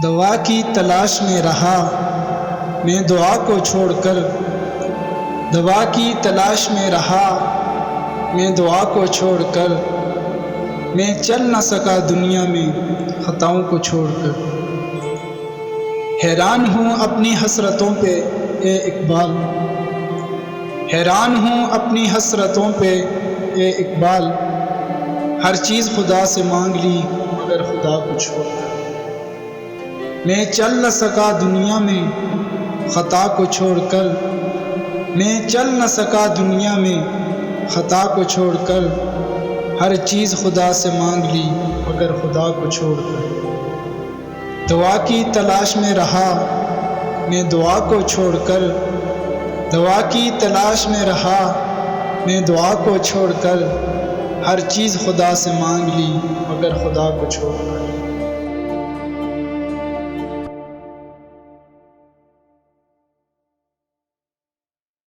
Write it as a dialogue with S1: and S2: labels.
S1: دوا کی تلاش میں رہا میں دعا کو چھوڑ کر، دوا کی تلاش میں رہا میں دعا کو چھوڑ کر، میں چل نہ سکا دنیا میں خطاؤں کو چھوڑ کر۔ حیران ہوں اپنی حسرتوں پہ اے اقبال، حیران ہوں اپنی حسرتوں پہ اے اقبال، ہر چیز خدا سے مانگ لی مگر خدا کو چھوڑ کر۔ میں چل نہ سکا دنیا میں خطا کو چھوڑ کر، میں چل نہ سکا دنیا میں خطا کو چھوڑ کر، ہر چیز خدا سے مانگ لی مگر خدا کو چھوڑ کر۔ دوا کی تلاش میں رہا میں دعا کو چھوڑ کر، دوا کی تلاش میں رہا میں دعا کو چھوڑ کر، ہر چیز خدا سے مانگ لی مگر خدا کو چھوڑ کر۔